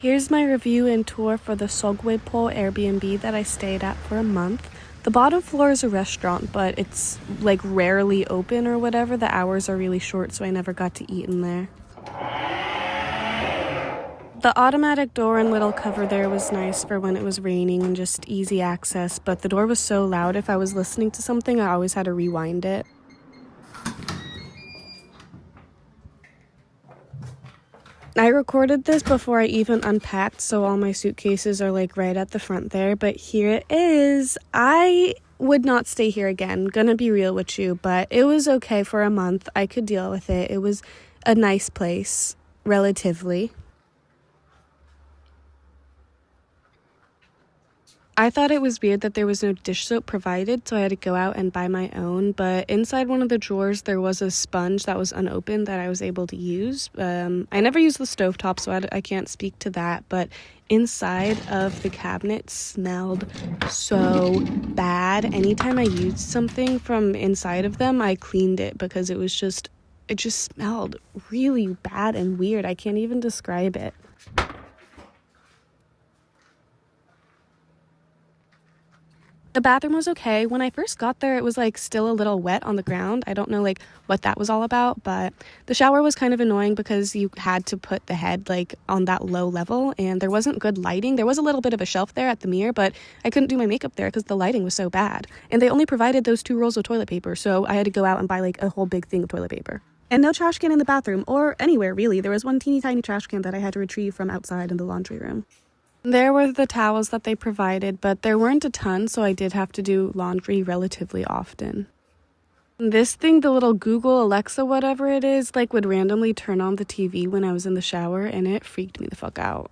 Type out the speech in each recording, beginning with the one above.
Here's my review and tour for the Seogwipo AirBnb that I stayed at for a month. The bottom floor is a restaurant, but it's like rarely open or whatever. The hours are really short, so I never got to eat in there. The automatic door and little cover there was nice for when it was raining and just easy access, but the door was so loud if I was listening to something, I always had to rewind it. I recorded this before I even unpacked, so all my suitcases are like right at the front there, but here it is. I would not stay here again, gonna be real with you, but it was okay for a month. I could deal with it. It was a nice place, relatively. I thought it was weird that there was no dish soap provided, so I had to go out and buy my own, but inside one of the drawers there was a sponge that was unopened that I was able to use. I never used the stovetop, so I can't speak to that, but inside of the cabinet smelled so bad. Anytime I used something from inside of them, I cleaned it because it just smelled really bad and weird. I can't even describe it. The bathroom was okay. When I first got there, it was like still a little wet on the ground. I don't know like what that was all about, but the shower was kind of annoying because you had to put the head like on that low level and there wasn't good lighting. There was a little bit of a shelf there at the mirror, but I couldn't do my makeup there because the lighting was so bad. And they only provided those 2 rolls of toilet paper, so I had to go out and buy like a whole big thing of toilet paper. And no trash can in the bathroom or anywhere really. There was one teeny tiny trash can that I had to retrieve from outside in the laundry room. There were the towels that they provided, but there weren't a ton, so I did have to do laundry relatively often. This thing, the little Google, Alexa, whatever it is, like would randomly turn on the TV when I was in the shower, and it freaked me the fuck out.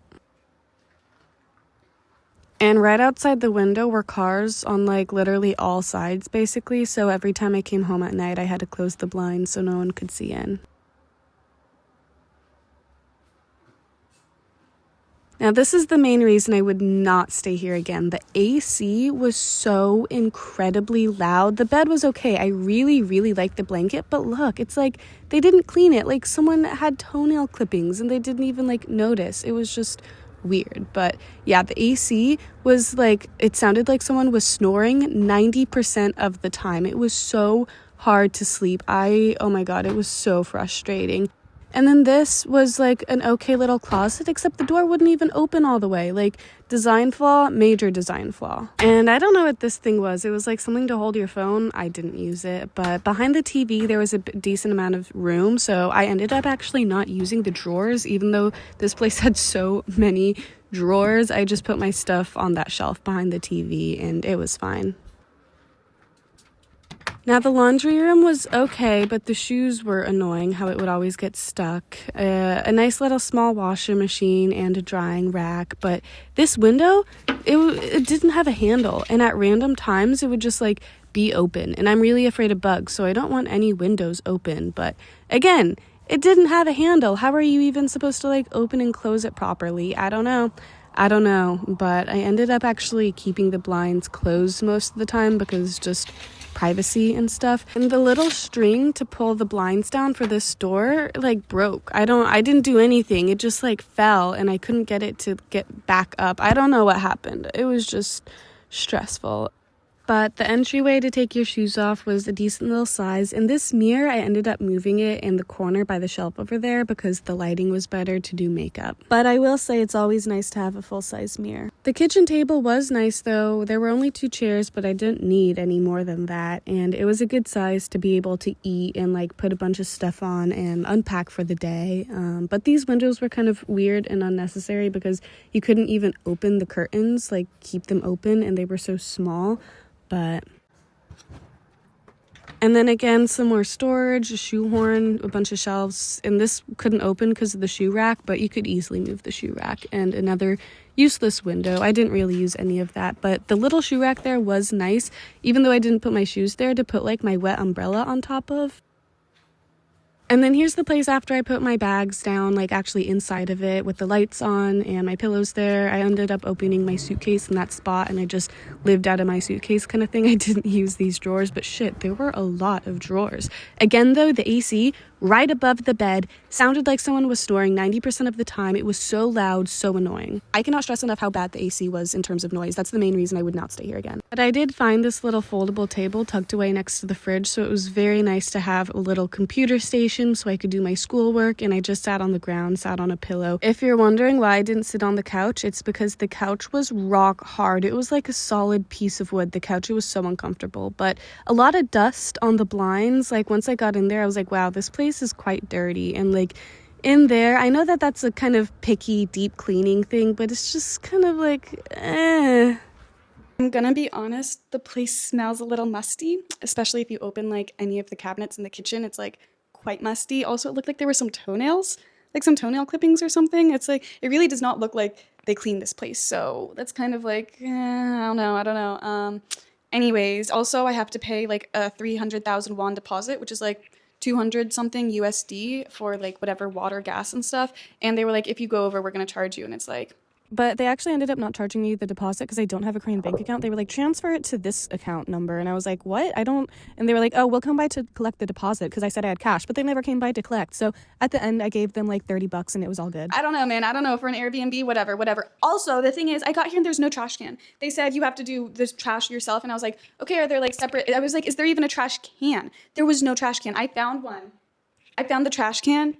And right outside the window were cars on like literally all sides basically, so every time I came home at night I had to close the blinds so no one could see in. Now, this is the main reason I would not stay here again. The AC was so incredibly loud. The bed was okay. I really, really liked the blanket, but look, it's like they didn't clean it. Like someone had toenail clippings and they didn't even like notice. It was just weird. But yeah, the AC was like, it sounded like someone was snoring 90% of the time. It was so hard to sleep. Oh my God, it was so frustrating. And then this was like an okay little closet, except the door wouldn't even open all the way. Like design flaw, major design flaw. And I don't know what this thing was. It was like something to hold your phone. I didn't use it, but behind the TV there was a decent amount of room. So I ended up actually not using the drawers, even though this place had so many drawers. I just put my stuff on that shelf behind the TV and it was fine. Now, the laundry room was okay, but the shoes were annoying, how it would always get stuck. A nice little small washer machine and a drying rack, but this window, it didn't have a handle, and at random times, it would just, like, be open. And I'm really afraid of bugs, so I don't want any windows open. But, again, it didn't have a handle. How are you even supposed to, like, open and close it properly? I don't know, but I ended up actually keeping the blinds closed most of the time because just privacy and stuff. And the little string to pull the blinds down for this door like broke. I didn't do anything. It just like fell and I couldn't get it to get back up. I don't know what happened. It was just stressful. But the entryway to take your shoes off was a decent little size. And this mirror, I ended up moving it in the corner by the shelf over there because the lighting was better to do makeup. But I will say it's always nice to have a full-size mirror. The kitchen table was nice though. There were only 2 chairs, but I didn't need any more than that. And it was a good size to be able to eat and like put a bunch of stuff on and unpack for the day. But these windows were kind of weird and unnecessary because you couldn't even open the curtains, like keep them open, and they were so small. And then again, some more storage, a shoehorn, a bunch of shelves, and this couldn't open because of the shoe rack, but you could easily move the shoe rack, and another useless window. I didn't really use any of that, but the little shoe rack there was nice, even though I didn't put my shoes there, to put like my wet umbrella on top of. And then here's the place after I put my bags down, like actually inside of it with the lights on and my pillows there. I ended up opening my suitcase in that spot and I just lived out of my suitcase kind of thing. I didn't use these drawers, but shit, there were a lot of drawers. Again, though, the AC right above the bed, sounded like someone was snoring 90% of the time. It was so loud, so annoying. I cannot stress enough how bad the AC was in terms of noise. That's the main reason I would not stay here again. But I did find this little foldable table tucked away next to the fridge, so it was very nice to have a little computer station so I could do my schoolwork, and I just sat on the ground, sat on a pillow. If you're wondering why I didn't sit on the couch, it's because the couch was rock hard. It was like a solid piece of wood. The couch, it was so uncomfortable, but a lot of dust on the blinds. Like once I got in there, I was like, wow, this place is quite dirty. And like in there, I know that that's a kind of picky, deep cleaning thing, but it's just kind of like, I'm gonna be honest, the place smells a little musty, especially if you open like any of the cabinets in the kitchen. It's like quite musty. Also, it looked like there were some toenails, like some toenail clippings or something. It's like, it really does not look like they cleaned this place. So that's kind of like, I don't know. Anyways, also I have to pay like a 300,000 won deposit, which is like 200 something USD for like whatever water, gas and stuff. And they were like, if you go over, we're going to charge you. And it's like, but they actually ended up not charging me the deposit because I don't have a Korean bank account. They were like, transfer it to this account number. And I was like, what? I don't. And they were like, oh, we'll come by to collect the deposit because I said I had cash, but they never came by to collect. So at the end, I gave them like $30 and it was all good. I don't know, man. I don't know. For an Airbnb, whatever. Also, the thing is, I got here and there's no trash can. They said you have to do this trash yourself. And I was like, okay, are there like separate? I was like, is there even a trash can? There was no trash can. I found one. I found the trash can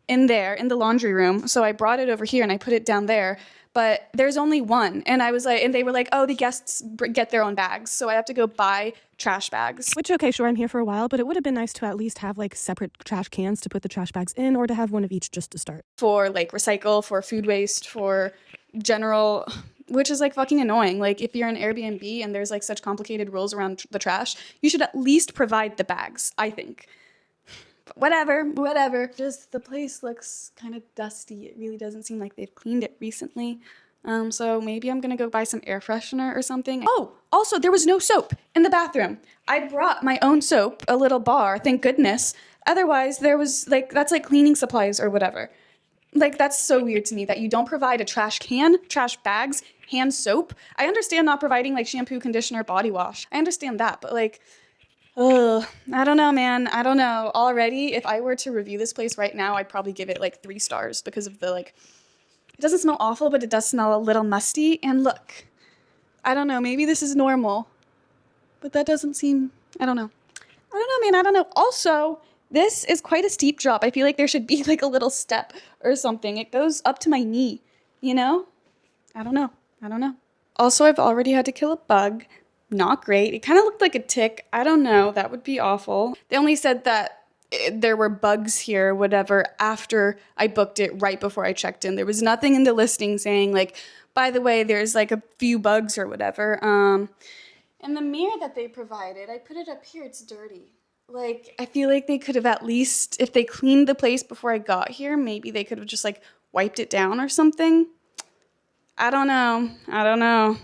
in there in the laundry room, so I brought it over here and I put it down there, but there's only one. And I was like, and they were like, oh, the guests get their own bags, so I have to go buy trash bags. Which, okay, sure, I'm here for a while, but it would have been nice to at least have like separate trash cans to put the trash bags in, or to have one of each just to start. For like recycle, for food waste, for general, which is like fucking annoying. Like if you're an Airbnb and there's like such complicated rules around the trash, you should at least provide the bags, I think. Whatever. Just the place looks kind of dusty. It really doesn't seem like they've cleaned it recently. So maybe I'm gonna go buy some air freshener or something. Oh, also there was no soap in the bathroom. I brought my own soap, a little bar, thank goodness. Otherwise there was like, that's like cleaning supplies or whatever. Like that's so weird to me that you don't provide a trash can, trash bags, hand soap. I understand not providing like shampoo, conditioner, body wash. I understand that, but like, ugh, I don't know, man. I don't know. Already, if I were to review this place right now, I'd probably give it like 3 stars because of the like, it doesn't smell awful, but it does smell a little musty. And look, I don't know, maybe this is normal, but that doesn't seem, I don't know, man. I don't know. Also, this is quite a steep drop. I feel like there should be like a little step or something. It goes up to my knee, you know? I don't know. Also, I've already had to kill a bug. Not great. It kind of looked like a tick. I don't know. That would be awful. They only said that there were bugs here, whatever, after I booked it right before I checked in. There was nothing in the listing saying like, by the way, there's like a few bugs or whatever. And the mirror that they provided, I put it up here. It's dirty. Like, I feel like they could have at least, if they cleaned the place before I got here, maybe they could have just like wiped it down or something. I don't know.